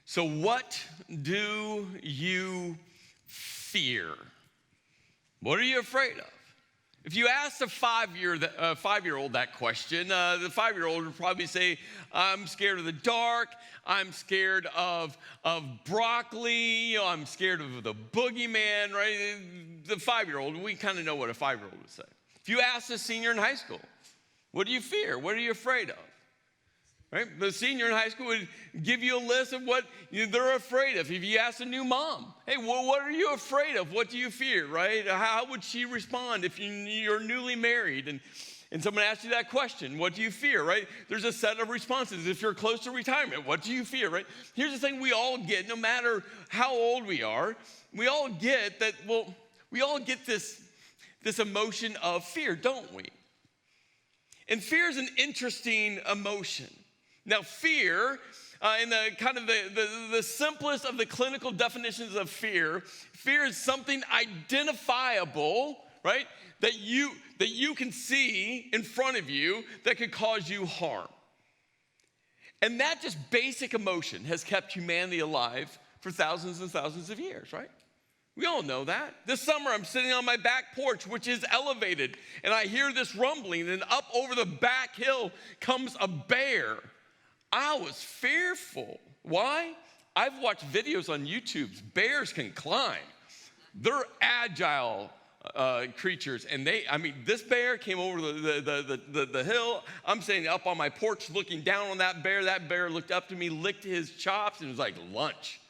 So what do you fear? What are you afraid of? If you ask a five-year-old that question, the five-year-old would probably say, I'm scared of the dark, I'm scared of broccoli, I'm scared of the boogeyman, right? The five-year-old, we kind of know what a five-year-old would say. If you ask a senior in high school, what do you fear? What are you afraid of? Right? The senior in high school would give you a list of what they're afraid of. If you ask a new mom, hey, well, what are you afraid of? What do you fear, right? How would she respond if you're newly married and someone asks you that question? What do you fear, right? There's a set of responses. If you're close to retirement, what do you fear, right? Here's the thing we all get, no matter how old we are, we all get that, well, we all get this emotion of fear, don't we? And fear is an interesting emotion. Now, fear, in the kind of the simplest of the clinical definitions of fear is something identifiable, right? That you can see in front of you that could cause you harm. And that just basic emotion has kept humanity alive for thousands and thousands of years, right? We all know that. This summer, I'm sitting on my back porch, which is elevated, and I hear this rumbling, and up over the back hill comes a bear. I was fearful. Why? I've watched videos on YouTube. Bears can climb. They're agile creatures, and this bear came over the hill. I'm sitting up on my porch looking down on that bear. That bear looked up to me, licked his chops, and was like, lunch.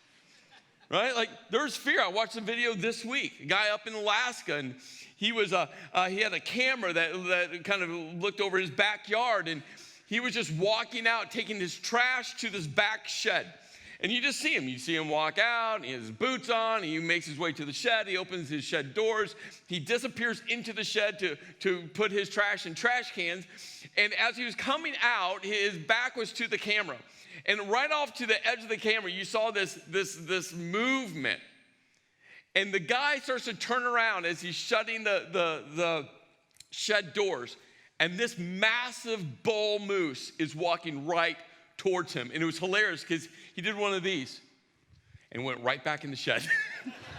Right? Like, there's fear. I watched a video this week. A guy up in Alaska, and he had a camera that kind of looked over his backyard, and he was just walking out, taking his trash to this back shed. And you just see him. You see him walk out. He has his boots on. He makes his way to the shed. He opens his shed doors. He disappears into the shed to put his trash in trash cans. And as he was coming out, his back was to the camera. And right off to the edge of the camera, you saw this movement. And the guy starts to turn around as he's shutting the shed doors. And this massive bull moose is walking right towards him. And it was hilarious because he did one of these and went right back in the shed,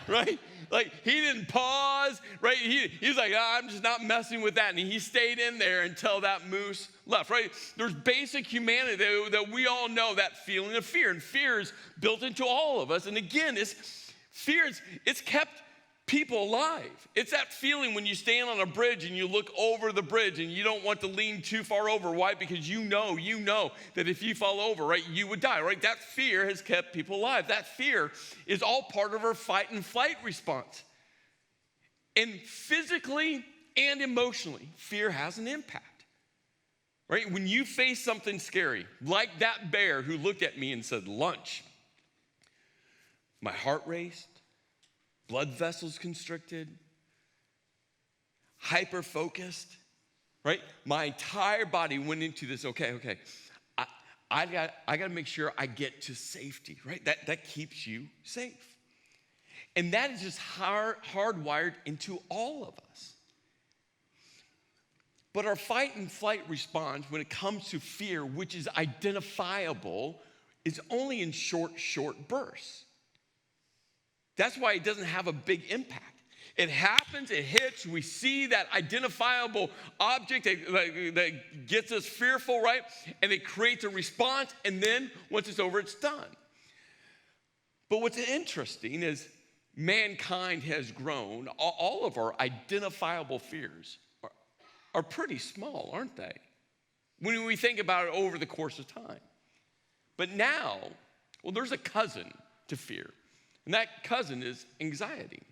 right? Like, he didn't pause, right? He's like, I'm just not messing with that. And he stayed in there until that moose left, right? There's basic humanity that we all know, that feeling of fear. And fear is built into all of us. And again, it's kept people alive. It's that feeling when you stand on a bridge and you look over the bridge and you don't want to lean too far over. Why? Because you know that if you fall over, right, you would die, right? That fear has kept people alive. That fear is all part of our fight and flight response. And physically and emotionally, fear has an impact, right? When you face something scary, like that bear who looked at me and said, lunch, my heart raced. Blood vessels constricted, hyper-focused, right? My entire body went into this, okay. I got to make sure I get to safety, right? That keeps you safe. And that is just hardwired into all of us. But our fight and flight response when it comes to fear, which is identifiable, is only in short bursts. That's why it doesn't have a big impact. It happens, it hits, we see that identifiable object that gets us fearful, right? And it creates a response, and then once it's over, it's done. But what's interesting is mankind has grown. All of our identifiable fears are pretty small, aren't they? When we think about it over the course of time. But now, well, there's a cousin to fear. And that cousin is anxiety.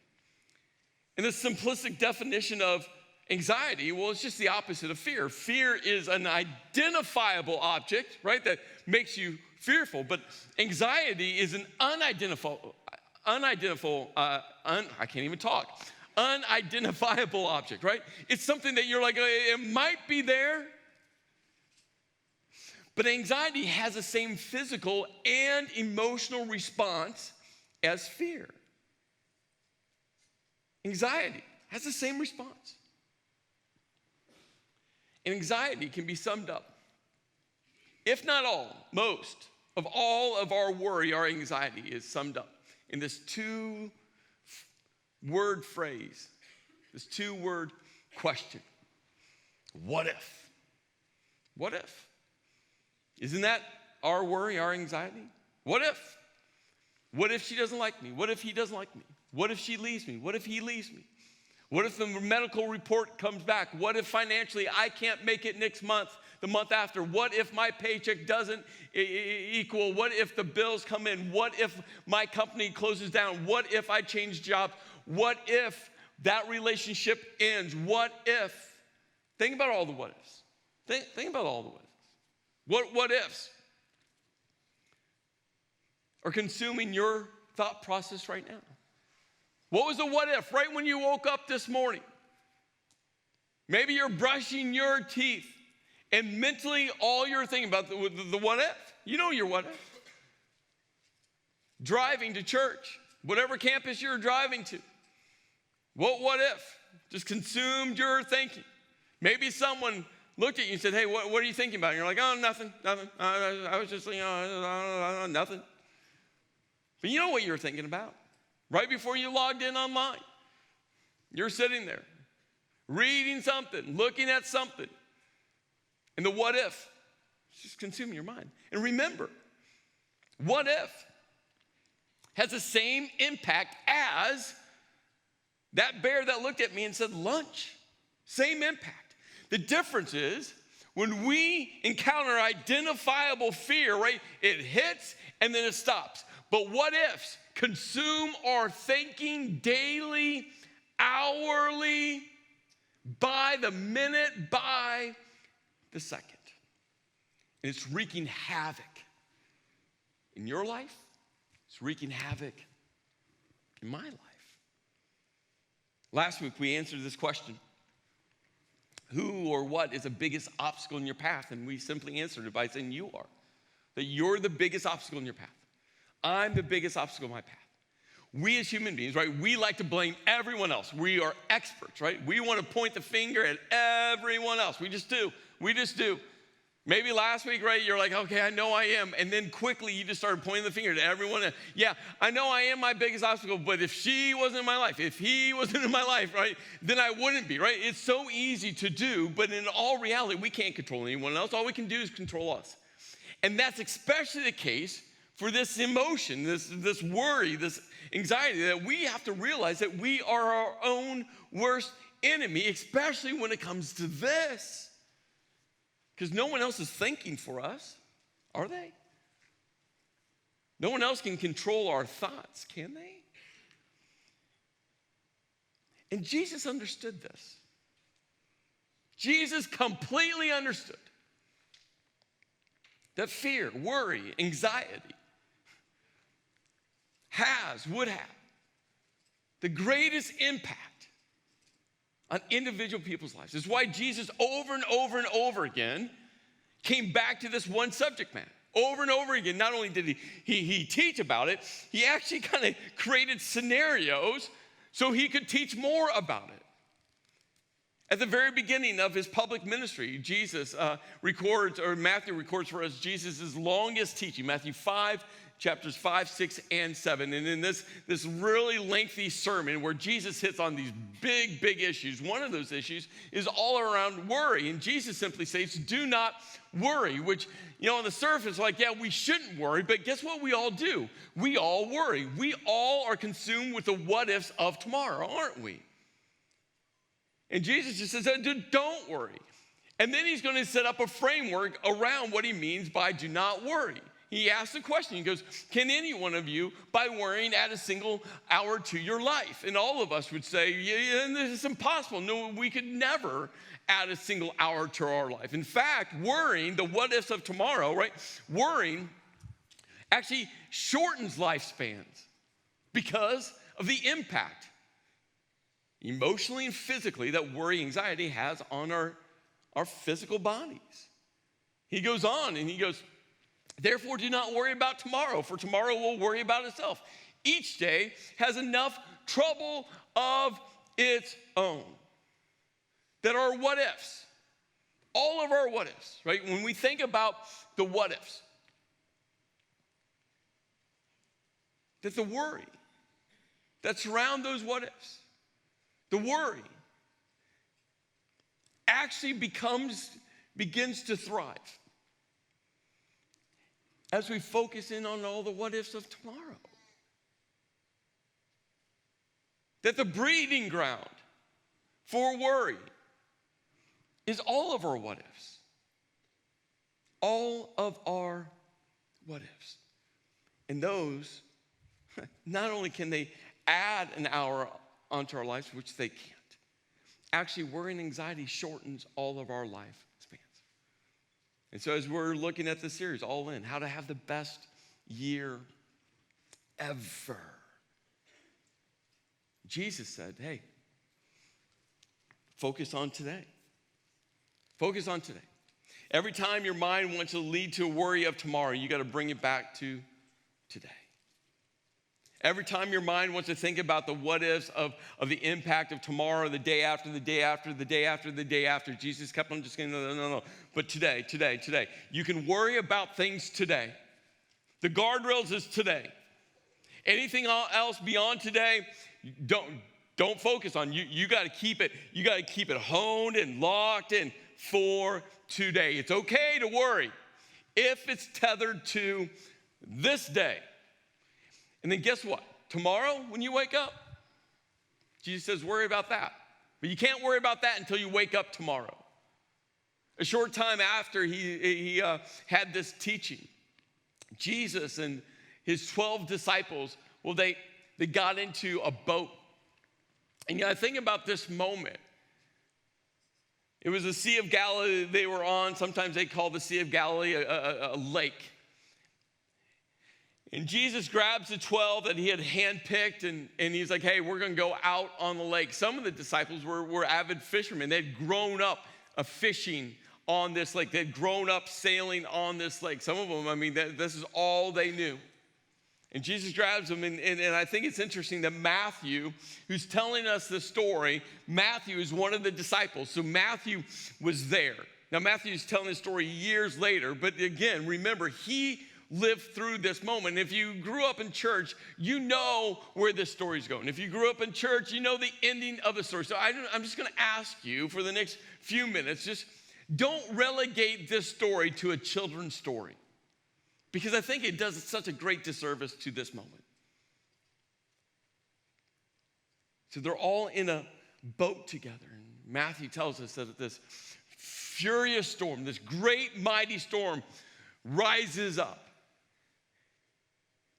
And the simplistic definition of anxiety, well, it's just the opposite of fear. Fear is an identifiable object, right, that makes you fearful. But anxiety is an unidentifiable object, right? It's something that you're like, it might be there. But anxiety has the same physical and emotional response as fear. Anxiety has the same response. And anxiety can be summed up, if not all, most, of all of our worry, our anxiety is summed up in this two-word phrase, this two-word question. What if? What if? Isn't that our worry, our anxiety? What if? What if she doesn't like me? What if he doesn't like me? What if she leaves me? What if he leaves me? What if the medical report comes back? What if financially I can't make it next month, the month after? What if my paycheck doesn't equal? What if the bills come in? What if my company closes down? What if I change jobs? What if that relationship ends? What if? Think about all the what ifs. Think about all the what ifs. What ifs are consuming your thought process right now? What was the what if right when you woke up this morning? Maybe you're brushing your teeth and mentally all you're thinking about the what if. You know your what if. Driving to church, whatever campus you're driving to. What if just consumed your thinking? Maybe someone looked at you and said, hey, what are you thinking about? And you're like, oh, nothing. I was just thinking, nothing. But you know what you're thinking about. Right before you logged in online, you're sitting there, reading something, looking at something. And the what if is just consuming your mind. And remember, what if has the same impact as that bear that looked at me and said lunch. Same impact. The difference is when we encounter identifiable fear, right, it hits and then it stops. But what ifs consume our thinking daily, hourly, by the minute, by the second. And it's wreaking havoc in your life. It's wreaking havoc in my life. Last week we answered this question. Who or what is the biggest obstacle in your path? And we simply answered it by saying you are. That you're the biggest obstacle in your path. I'm the biggest obstacle in my path. We as human beings, right, we like to blame everyone else. We are experts, right? We want to point the finger at everyone else. We just do. Maybe last week, right, you're like, okay, I know I am. And then quickly you just started pointing the finger at everyone else. Yeah, I know I am my biggest obstacle, but if she wasn't in my life, if he wasn't in my life, right, then I wouldn't be, right? It's so easy to do, but in all reality, we can't control anyone else. All we can do is control us. And that's especially the case for this emotion, this worry, this anxiety, that we have to realize that we are our own worst enemy, especially when it comes to this. Because no one else is thinking for us, are they? No one else can control our thoughts, can they? And Jesus understood this. Jesus completely understood that fear, worry, anxiety would have the greatest impact on individual people's lives. It's why Jesus over and over and over again came back to this one subject matter. Over and over again, not only did he teach about it, he actually kind of created scenarios so he could teach more about it. At the very beginning of his public ministry, Matthew records for us Jesus' longest teaching, Matthew 5, chapters 5, 6, and 7. And in this really lengthy sermon where Jesus hits on these big issues, one of those issues is all around worry. And Jesus simply says, do not worry, which, on the surface, like, yeah, we shouldn't worry, but guess what we all do? We all worry. We all are consumed with the what ifs of tomorrow, aren't we? And Jesus just says, don't worry. And then he's going to set up a framework around what he means by do not worry. He asks a question. He goes, can any one of you, by worrying, add a single hour to your life? And all of us would say, yeah, this is impossible. No, we could never add a single hour to our life. In fact, worrying, the what ifs of tomorrow, right? Worrying actually shortens lifespans because of the impact, emotionally and physically, that worry, anxiety has on our physical bodies. He goes on and he goes, therefore, do not worry about tomorrow, for tomorrow will worry about itself. Each day has enough trouble of its own. That are what ifs. All of our what ifs, right? When we think about the what ifs, that the worry that surrounds those what ifs, the worry, actually begins to thrive as we focus in on all the what ifs of tomorrow. That the breeding ground for worry is all of our what ifs. All of our what ifs. And those, not only can they add an hour onto our lives, which they can't. Actually, worry and anxiety shortens all of our life spans. And so as we're looking at this series, All In, how to have the best year ever, Jesus said, hey, focus on today. Focus on today. Every time your mind wants to lead to a worry of tomorrow, you got to bring it back to today. Every time your mind wants to think about the what ifs of the impact of tomorrow, the day after, the day after, the day after, the day after, Jesus kept on just saying, no. But today. You can worry about things today. The guardrails is today. Anything else beyond today, don't focus on. You got to keep it. You got to keep it honed and locked in for today. It's okay to worry if it's tethered to this day. And then guess what? Tomorrow, when you wake up, Jesus says, worry about that. But you can't worry about that until you wake up tomorrow. A short time after he had this teaching, Jesus and his 12 disciples, well, they got into a boat. And I think about this moment. It was the Sea of Galilee they were on. Sometimes they call the Sea of Galilee a lake. And Jesus grabs the 12 that he had handpicked, and he's like, hey, we're going to go out on the lake. Some of the disciples were avid fishermen. They'd grown up fishing on this lake. They'd grown up sailing on this lake. Some of them, this is all they knew. And Jesus grabs them, and I think it's interesting that Matthew, who's telling us the story, Matthew is one of the disciples. So Matthew was there. Now, Matthew's telling the story years later, but again, remember, he lived through this moment. If you grew up in church, you know where this story's going. If you grew up in church, you know the ending of the story. So I'm just going to ask you for the next few minutes, just don't relegate this story to a children's story, because I think it does such a great disservice to this moment. So they're all in a boat together, and Matthew tells us that this furious storm, this great mighty storm, rises up.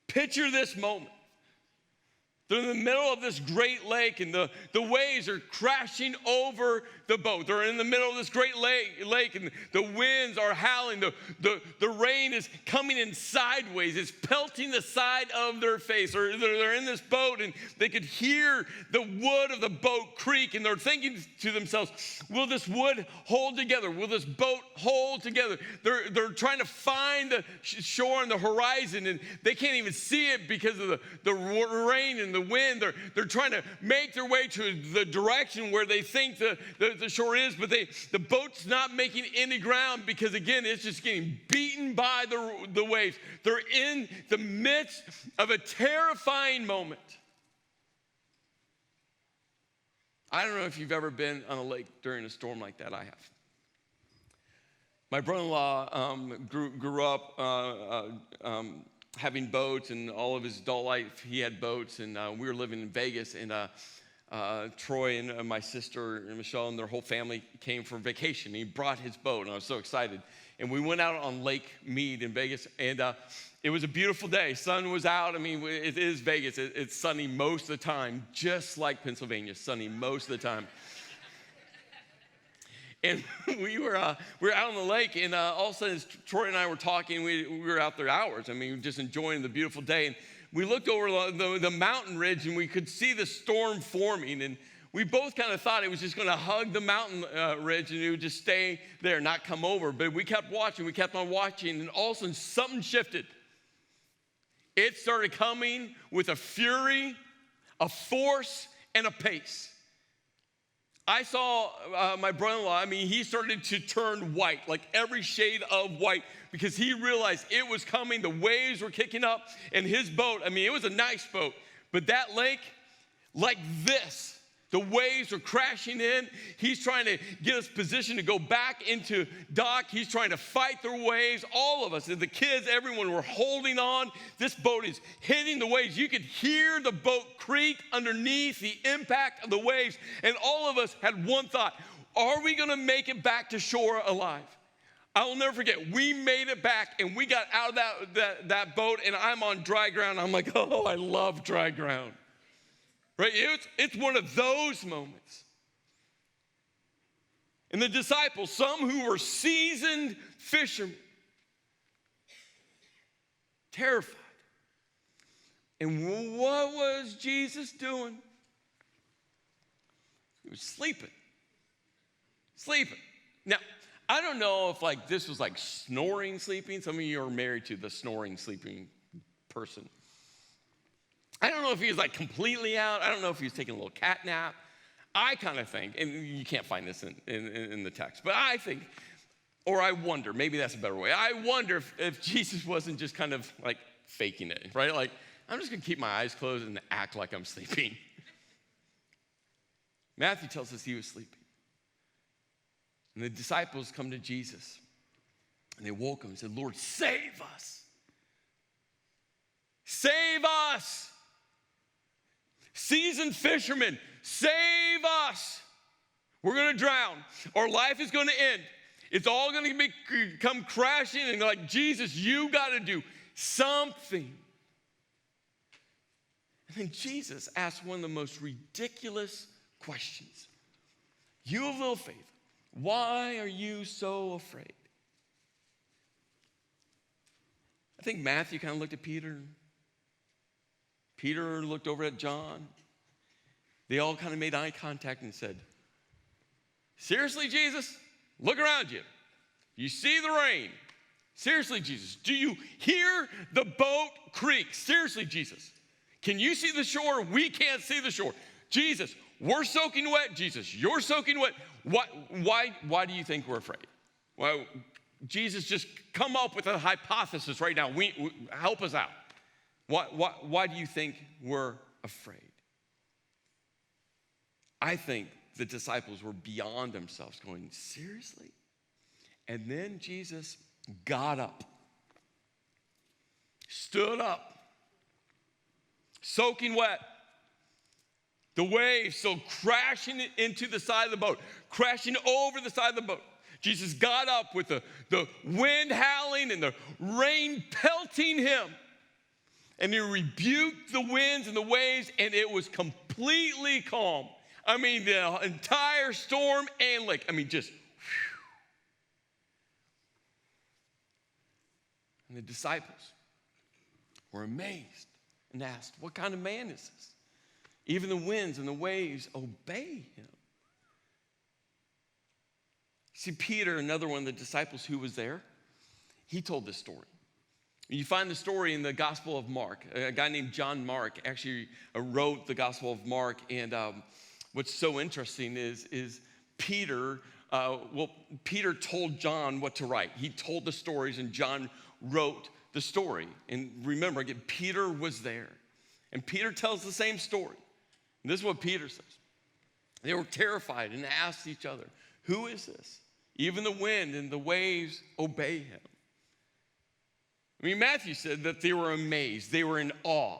Picture this moment. They're in the middle of this great lake, and the waves are crashing over the boat. They're in the middle of this great lake, and the winds are howling. The rain is coming in sideways. It's pelting the side of their face. They're in this boat, and they could hear the wood of the boat creak, and they're thinking to themselves, will this wood hold together? Will this boat hold together? They're trying to find the shore on the horizon, and they can't even see it because of the rain and the wind. They're trying to make their way to the direction where they think the shore is, but the boat's not making any ground because, again, it's just getting beaten by the waves. They're in the midst of a terrifying moment. I don't know if you've ever been on a lake during a storm like that. I have. My brother-in-law grew up having boats, and all of his adult life he had boats, and we were living in Vegas, and Troy and my sister and Michelle and their whole family came for vacation. He brought his boat, and I was so excited. And we went out on Lake Mead in Vegas, and it was a beautiful day. Sun was out. It is Vegas. It's sunny most of the time, just like Pennsylvania, sunny most of the time. And we were out on the lake, and all of a sudden, as Troy and I were talking, we were out there hours. Just enjoying the beautiful day. And we looked over the mountain ridge, and we could see the storm forming. And we both kind of thought it was just going to hug the mountain ridge, and it would just stay there, not come over. But we kept watching. We kept on watching, and all of a sudden, something shifted. It started coming with a fury, a force, and a pace. I saw my brother-in-law, he started to turn white, like every shade of white because he realized it was coming. The waves were kicking up, and his boat, I mean, it was a nice boat, but that lake, like this, the waves are crashing in. He's trying to get us positioned to go back into dock. He's trying to fight the waves. All of us, the kids, everyone were holding on. This boat is hitting the waves. You could hear the boat creak underneath the impact of the waves. And all of us had one thought: are we going to make it back to shore alive? I will never forget, we made it back, and we got out of that boat, and I'm on dry ground. I'm like, oh, I love dry ground. Right? It's one of those moments. And the disciples, some who were seasoned fishermen, terrified. And what was Jesus doing? He was sleeping. Sleeping. Now, I don't know if this was like snoring sleeping. Some of you are married to the snoring sleeping person. I don't know if he was like completely out. I don't know if he was taking a little cat nap. I kind of think, and you can't find this in the text, but I think, or I wonder, maybe that's a better way. I wonder if Jesus wasn't just kind of like faking it, right? Like, I'm just going to keep my eyes closed and act like I'm sleeping. Matthew tells us he was sleeping. And the disciples come to Jesus, and they woke him and said, Lord, save us. Save us. Seasoned fishermen, save us. We're going to drown. Our life is going to end. It's all going to come crashing, and like, Jesus, you got to do something. And then Jesus asked one of the most ridiculous questions. You of little faith, why are you so afraid? I think Matthew kind of looked at Peter. Peter looked over at John. They all kind of made eye contact and said, seriously, Jesus? Look around you. You see the rain. Seriously, Jesus. Do you hear the boat creak? Seriously, Jesus. Can you see the shore? We can't see the shore. Jesus, we're soaking wet. Jesus, you're soaking wet. Why do you think we're afraid? Well, Jesus, just come up with a hypothesis right now. Help us out. Why do you think we're afraid? I think the disciples were beyond themselves going, seriously? And then Jesus got up, stood up, soaking wet. The waves still crashing into the side of the boat, crashing over the side of the boat. Jesus got up with the wind howling and the rain pelting him. And he rebuked the winds and the waves, and it was completely calm. I mean, the entire storm and lake. I mean, just whew. And the disciples were amazed and asked, what kind of man is this? Even the winds and the waves obey him. See, Peter, another one of the disciples who was there, he told this story. You find the story in the Gospel of Mark. A guy named John Mark actually wrote the Gospel of Mark. And what's so interesting is Peter, Peter told John what to write. He told the stories, and John wrote the story. And remember, again, Peter was there. And Peter tells the same story. And this is what Peter says. They were terrified and asked each other, who is this? Even the wind and the waves obey him. I mean, Matthew said that they were amazed. They were in awe.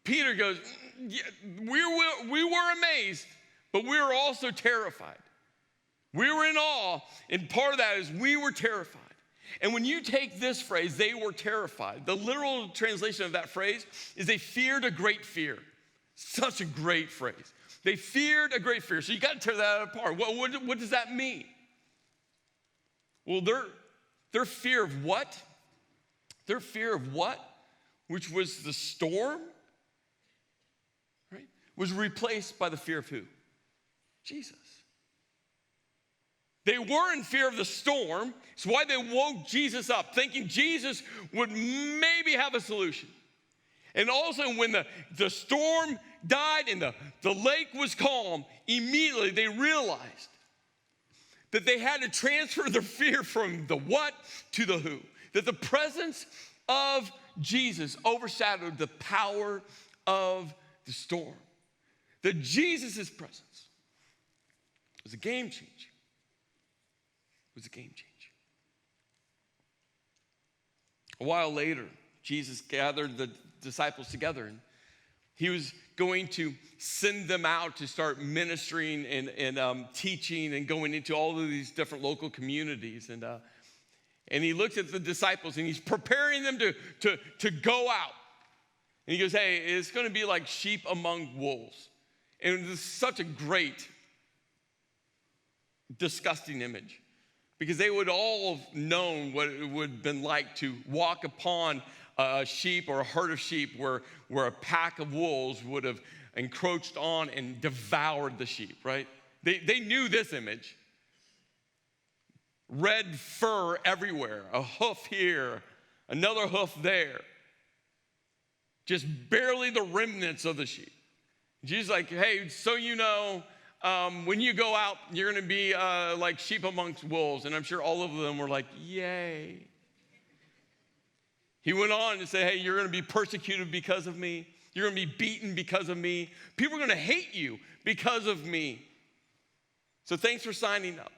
Peter goes, yeah, we were amazed, but we were also terrified. We were in awe, and part of that is we were terrified. And when you take this phrase, they were terrified, the literal translation of that phrase is they feared a great fear. Such a great phrase. They feared a great fear. So you got to tear that apart. What does that mean? Well, their fear of what? Their fear of what? Which was the storm, right? Was replaced by the fear of who? Jesus. They were in fear of the storm. It's why they woke Jesus up, thinking Jesus would maybe have a solution. And also when the storm died and the lake was calm, immediately they realized that they had to transfer their fear from the what to the who. That the presence of Jesus overshadowed the power of the storm. That Jesus' presence was a game changer. It was a game changer. A while later, Jesus gathered the disciples together, and he was going to send them out to start ministering and teaching and going into all of these different local communities. And he looked at the disciples, and he's preparing them to go out. And he goes, hey, it's going to be like sheep among wolves. And this is such a great, disgusting image, because they would all have known what it would have been like to walk upon a sheep or a herd of sheep where a pack of wolves would have encroached on and devoured the sheep, right? They knew this image. Red fur everywhere, a hoof here, another hoof there. Just barely the remnants of the sheep. Jesus is like, hey, so you know, when you go out, you're going to be like sheep amongst wolves. And I'm sure all of them were like, yay. He went on to say, hey, you're going to be persecuted because of me. You're going to be beaten because of me. People are going to hate you because of me. So thanks for signing up.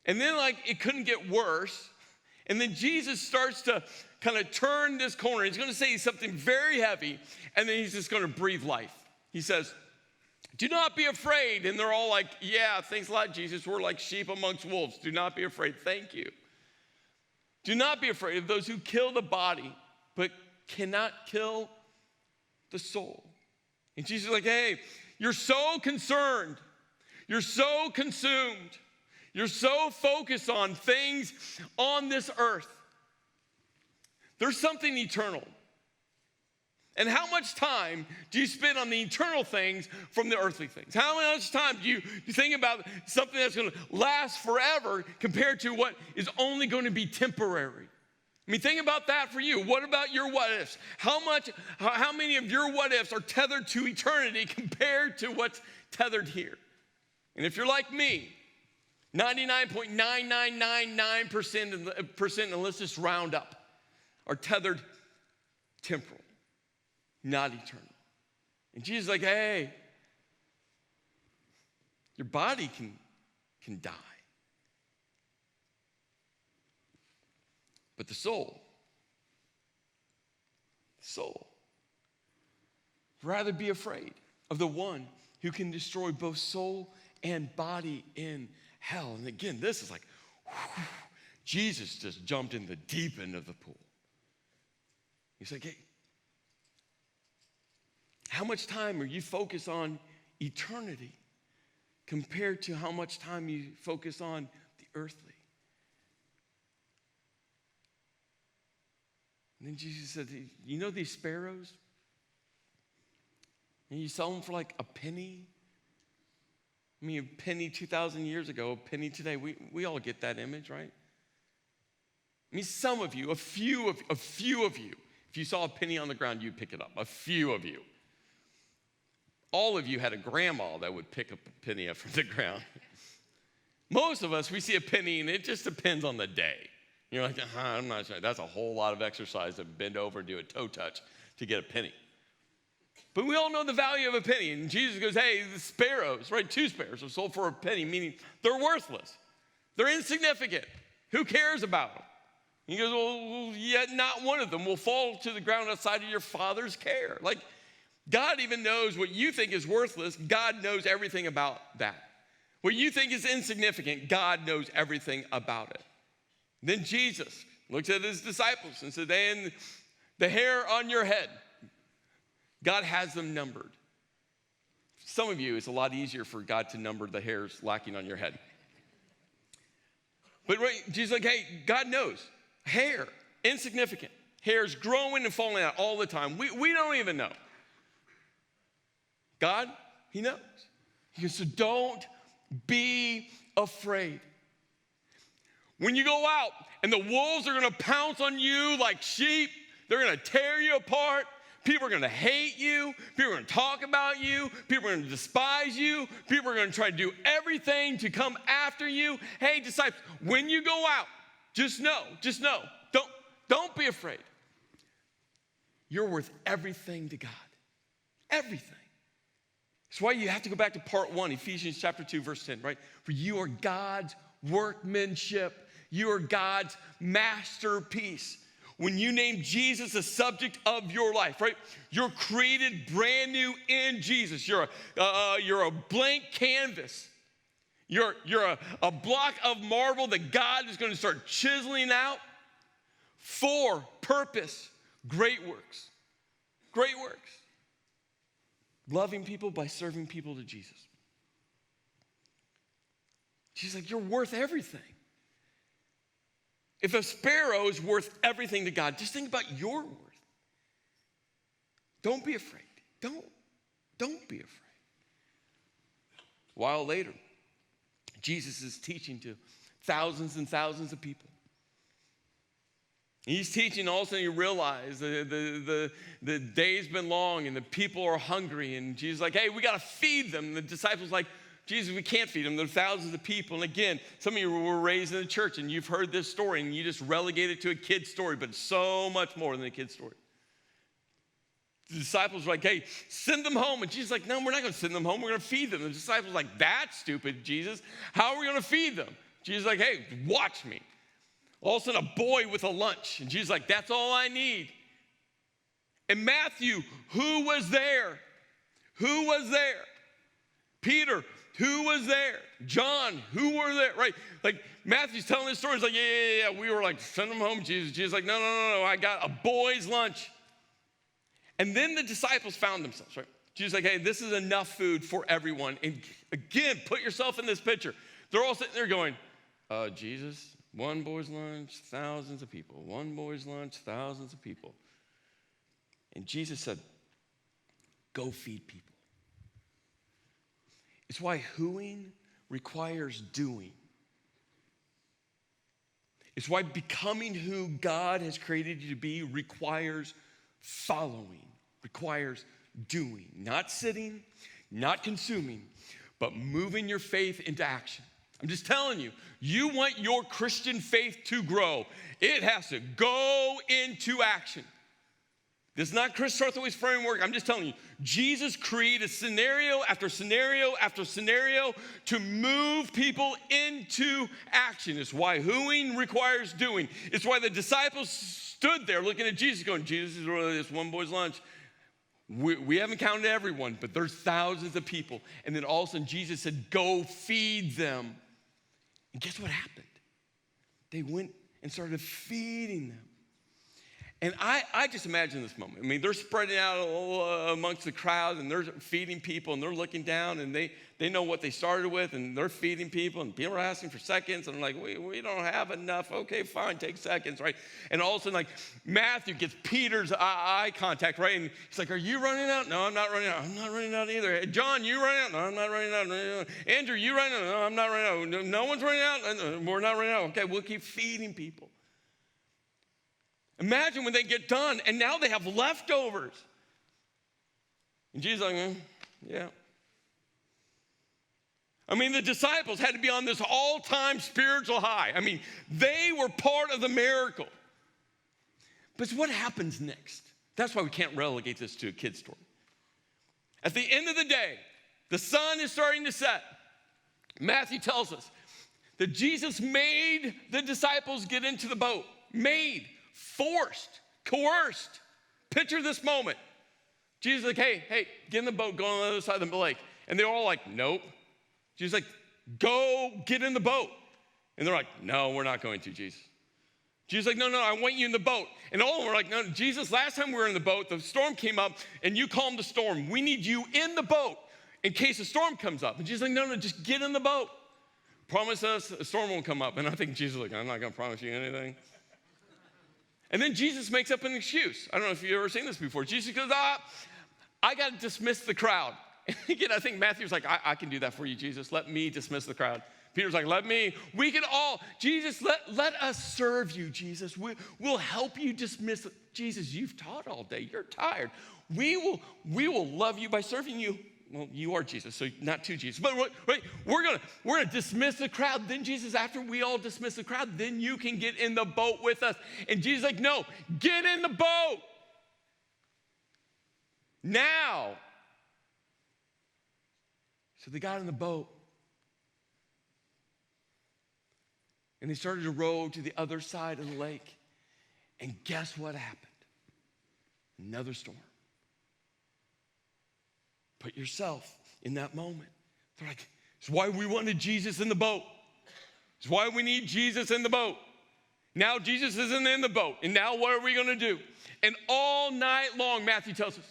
And then, like, it couldn't get worse. And then Jesus starts to kind of turn this corner. He's going to say something very heavy, and then he's just going to breathe life. He says, do not be afraid. And they're all like, yeah, thanks a lot, Jesus. We're like sheep amongst wolves. Do not be afraid. Thank you. Do not be afraid of those who kill the body, but cannot kill the soul. And Jesus is like, hey, you're so concerned. You're so consumed. You're so focused on things on this earth. There's something eternal. And how much time do you spend on the eternal things from the earthly things? How much time do you think about something that's going to last forever compared to what is only going to be temporary? I mean, think about that for you. What about your what ifs? How many of your what ifs are tethered to eternity compared to what's tethered here? And if you're like me, 99.9999%, and let's just round up, are tethered temporal, not eternal. And Jesus is like, hey, your body can die. But the soul, rather be afraid of the one who can destroy both soul and body in hell. And again, this is like, whew, Jesus just jumped in the deep end of the pool. He's like, hey, how much time are you focused on eternity compared to how much time you focus on the earthly? And then Jesus said, you know these sparrows? And you sell them for like a penny? I mean, a penny 2,000 years ago, a penny today. We all get that image, right? I mean, some of you, a few of you, if you saw a penny on the ground, you'd pick it up. A few of you. All of you had a grandma that would pick up a penny up from the ground. Most of us, we see a penny, and it just depends on the day. You're like, I'm not sure. That's a whole lot of exercise to bend over and do a toe touch to get a penny. But we all know the value of a penny. And Jesus goes, hey, the sparrows, right? 2 sparrows are sold for a penny, meaning they're worthless. They're insignificant. Who cares about them? He goes, well, yet not one of them will fall to the ground outside of your Father's care. Like, God even knows what you think is worthless. God knows everything about that. What you think is insignificant, God knows everything about it. Then Jesus looks at his disciples and said, and the hair on your head, God has them numbered. Some of you, it's a lot easier for God to number the hairs lacking on your head. But Jesus is like, hey, God knows. Hair, insignificant. Hair's growing and falling out all the time. We don't even know. God, he knows. He goes, so don't be afraid. When you go out and the wolves are going to pounce on you like sheep, they're going to tear you apart, People are going to hate you. People are going to talk about you. People are going to despise you. People are going to try to do everything to come after you. Hey, disciples, when you go out, just know, don't be afraid. You're worth everything to God. Everything. That's why you have to go back to part 1, Ephesians chapter 2, verse 10, right? For you are God's workmanship. You are God's masterpiece. When you name Jesus the subject of your life, right? You're created brand new in Jesus. You're a blank canvas. You're a block of marble that God is going to start chiseling out for purpose, great works. Great works. Loving people by serving people to Jesus. She's like, you're worth everything. If a sparrow is worth everything to God, just think about your worth. Don't be afraid. Don't be afraid. A while later, Jesus is teaching to thousands and thousands of people. He's teaching, all of a sudden you realize the day's been long and the people are hungry. And Jesus is like, hey, we got to feed them. The disciples are like, Jesus, we can't feed them. There are thousands of people. And again, some of you were raised in the church and you've heard this story and you just relegate it to a kid's story, but it's so much more than a kid's story. The disciples were like, hey, send them home. And Jesus is like, no, we're not going to send them home. We're going to feed them. The disciples are like, that's stupid, Jesus. How are we going to feed them? Jesus is like, hey, watch me. All of a sudden, a boy with a lunch. And Jesus is like, that's all I need. And Matthew, who was there? Who was there? Peter, who was there? John, who were there? Right? Like, Matthew's telling this story. He's like, yeah. We were like, send them home, Jesus. Jesus is like, no. I got a boy's lunch. And then the disciples found themselves, right? Jesus is like, hey, this is enough food for everyone. And again, put yourself in this picture. They're all sitting there going, Jesus, one boy's lunch, thousands of people. One boy's lunch, thousands of people. And Jesus said, go feed people. It's why whoing requires doing. It's why becoming who God has created you to be requires following, requires doing. Not sitting, not consuming, but moving your faith into action. I'm just telling you, you want your Christian faith to grow. It has to go into action. This is not Chris Trethewey's framework. I'm just telling you, Jesus created scenario after scenario after scenario to move people into action. It's why whoing requires doing. It's why the disciples stood there looking at Jesus going, Jesus is really this one boy's lunch. We haven't counted everyone, but there's thousands of people. And then all of a sudden Jesus said, go feed them. And guess what happened? They went and started feeding them. And I just imagine this moment. I mean, they're spreading out amongst the crowd, and they're feeding people, and they're looking down, and they know what they started with, and they're feeding people, and people are asking for seconds, and I'm like, we don't have enough. Okay, fine, take seconds, right? And all of a sudden, like, Matthew gets Peter's eye contact, right? And he's like, are you running out? No, I'm not running out. I'm not running out either. John, you running out? No, I'm not running out. Andrew, you running out? No, I'm not running out. No one's running out? We're not running out. Okay, we'll keep feeding people. Imagine when they get done, and now they have leftovers. And Jesus is like, yeah. I mean, the disciples had to be on this all-time spiritual high. I mean, they were part of the miracle. But what happens next? That's why we can't relegate this to a kid's story. At the end of the day, the sun is starting to set. Matthew tells us that Jesus made the disciples get into the boat. Made. Forced, coerced. Picture this moment. Jesus is like, hey, get in the boat, go on the other side of the lake. And they're all like, nope. Jesus is like, go get in the boat. And they're like, no, we're not going to, Jesus. Jesus is like, no, I want you in the boat. And all of them are like, no, Jesus, last time we were in the boat, the storm came up and you calmed the storm. We need you in the boat in case a storm comes up. And Jesus is like, no, just get in the boat. Promise us a storm won't come up. And I think Jesus is like, I'm not going to promise you anything. And then Jesus makes up an excuse. I don't know if you've ever seen this before. Jesus goes, I got to dismiss the crowd. And again, I think Matthew's like, I can do that for you, Jesus. Let me dismiss the crowd. Peter's like, we can all, Jesus, let us serve you, Jesus. We'll help you dismiss it. Jesus, you've taught all day. You're tired. We will love you by serving you. Well, you are Jesus, so not to Jesus. But wait, we're gonna dismiss the crowd. Then Jesus, after we all dismiss the crowd, then you can get in the boat with us. And Jesus is like, no, get in the boat. Now. So they got in the boat. And they started to row to the other side of the lake. And guess what happened? Another storm. Put yourself in that moment. They're like, it's why we wanted Jesus in the boat. It's why we need Jesus in the boat. Now Jesus isn't in the boat. And now what are we going to do? And all night long, Matthew tells us,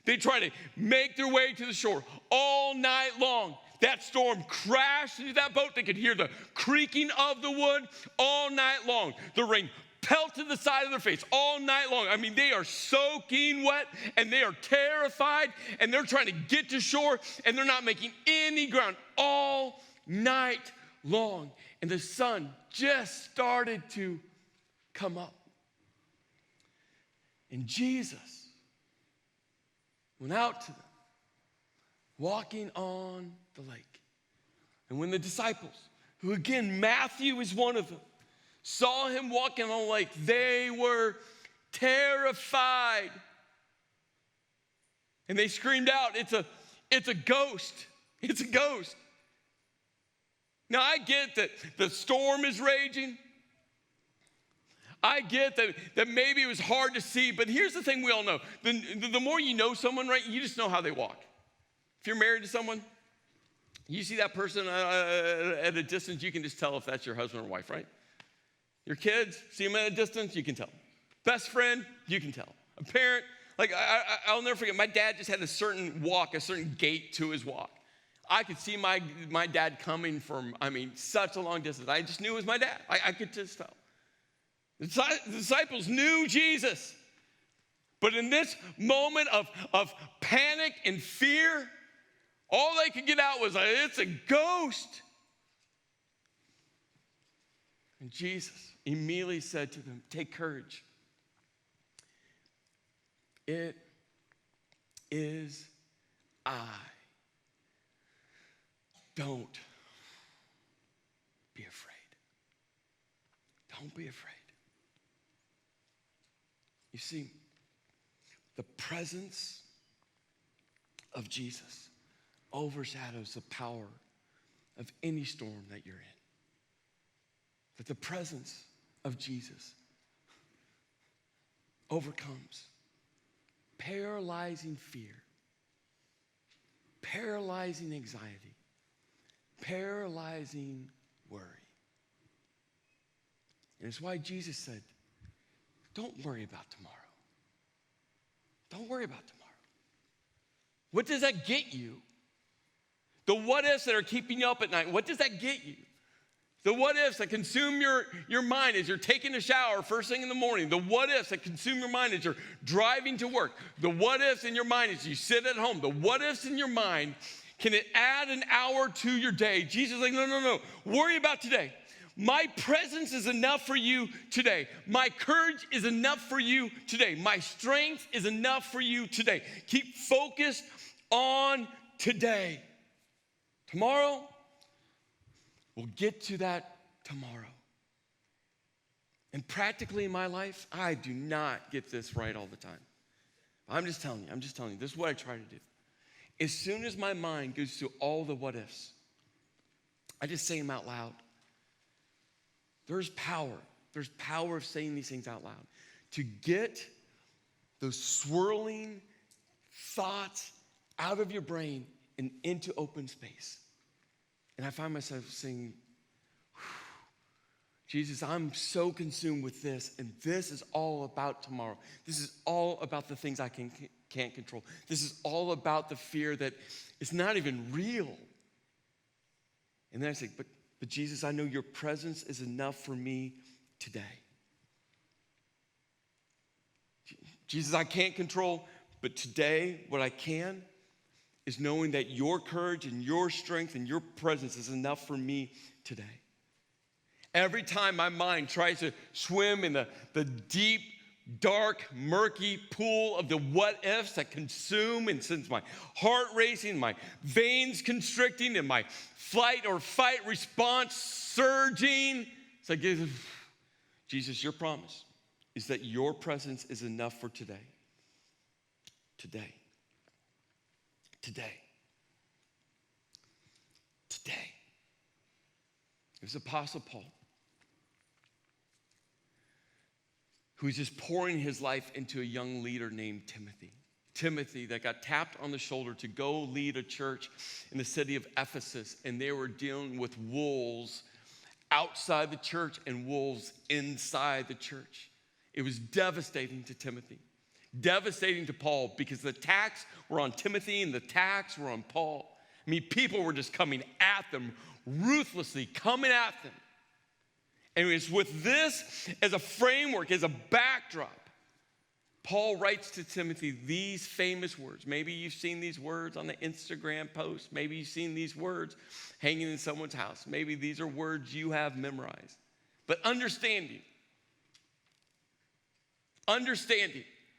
they try to make their way to the shore. All night long, that storm crashed into that boat. They could hear the creaking of the wood all night long. The rain pelted the side of their face all night long. I mean, they are soaking wet, and they are terrified, and they're trying to get to shore, and they're not making any ground all night long. And the sun just started to come up. And Jesus went out to them, walking on the lake. And when the disciples, who again, Matthew is one of them, saw him walking on the lake, they were terrified. And they screamed out, it's a ghost. It's a ghost. Now, I get that the storm is raging. I get that maybe it was hard to see, but here's the thing we all know. The more you know someone, right, you just know how they walk. If you're married to someone, you see that person at a distance, you can just tell if that's your husband or wife, right? Your kids, see them at a distance, you can tell. Best friend, you can tell. A parent, like I'll never forget, my dad just had a certain walk, a certain gait to his walk. I could see my dad coming from, such a long distance. I just knew it was my dad. I could just tell. The disciples knew Jesus. But in this moment of panic and fear, all they could get out was, it's a ghost. And Jesus immediately said to them, take courage. It is I. Don't be afraid. Don't be afraid. You see, the presence of Jesus overshadows the power of any storm that you're in. That the presence of Jesus overcomes paralyzing fear, paralyzing anxiety, paralyzing worry. And it's why Jesus said, don't worry about tomorrow. Don't worry about tomorrow. What does that get you? The what ifs that are keeping you up at night, what does that get you? The what ifs that consume your mind as you're taking a shower first thing in the morning. The what ifs that consume your mind as you're driving to work. The what ifs in your mind as you sit at home. The what ifs in your mind, can it add an hour to your day? Jesus is like, no. Worry about today. My presence is enough for you today. My courage is enough for you today. My strength is enough for you today. Keep focused on today. Tomorrow, we'll get to that tomorrow. And practically in my life, I do not get this right all the time. I'm just telling you, this is what I try to do. As soon as my mind goes through all the what ifs, I just say them out loud. There's power of saying these things out loud. To get those swirling thoughts out of your brain and into open space. And I find myself saying, Jesus, I'm so consumed with this, and this is all about tomorrow. This is all about the things I can't control. This is all about the fear that it's not even real. And then I say, but Jesus, I know your presence is enough for me today. Jesus, I can't control, but today what I can is knowing that your courage and your strength and your presence is enough for me today. Every time my mind tries to swim in the deep, dark, murky pool of the what ifs that consume and sends my heart racing, my veins constricting, and my flight or fight response surging, it's like, Jesus, your promise is that your presence is enough for today. Today. Today. Today. It was Apostle Paul who's just pouring his life into a young leader named Timothy. Timothy that got tapped on the shoulder to go lead a church in the city of Ephesus, and they were dealing with wolves outside the church and wolves inside the church. It was devastating to Timothy, devastating to Paul, because the attacks were on Timothy and the attacks were on Paul. I mean, people were just coming at them, ruthlessly coming at them. And it was with this as a framework, as a backdrop, Paul writes to Timothy these famous words. Maybe you've seen these words on the Instagram post. Maybe you've seen these words hanging in someone's house. Maybe these are words you have memorized. But understanding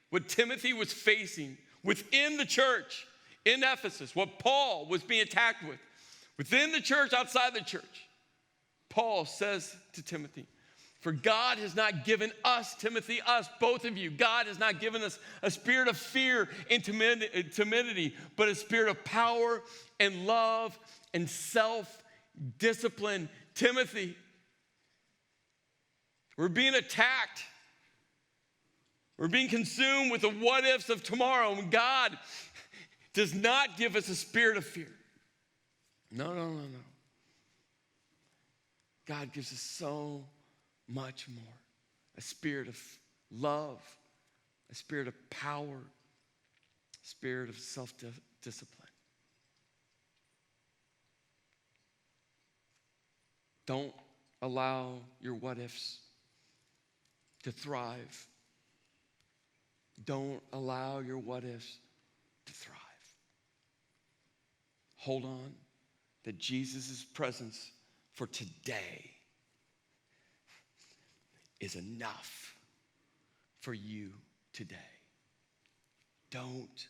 what Timothy was facing within the church in Ephesus, what Paul was being attacked with, within the church, outside the church, Paul says to Timothy, for God has not given us, Timothy, us, both of you, God has not given us a spirit of fear and timidity, but a spirit of power and love and self-discipline. Timothy, we're being attacked. We're being consumed with the what-ifs of tomorrow, and God does not give us a spirit of fear. No. God gives us so much more. A spirit of love, a spirit of power, a spirit of self-discipline. Don't allow your what-ifs to thrive. Don't allow your what-ifs to thrive. Hold on that Jesus' presence for today is enough for you today. Don't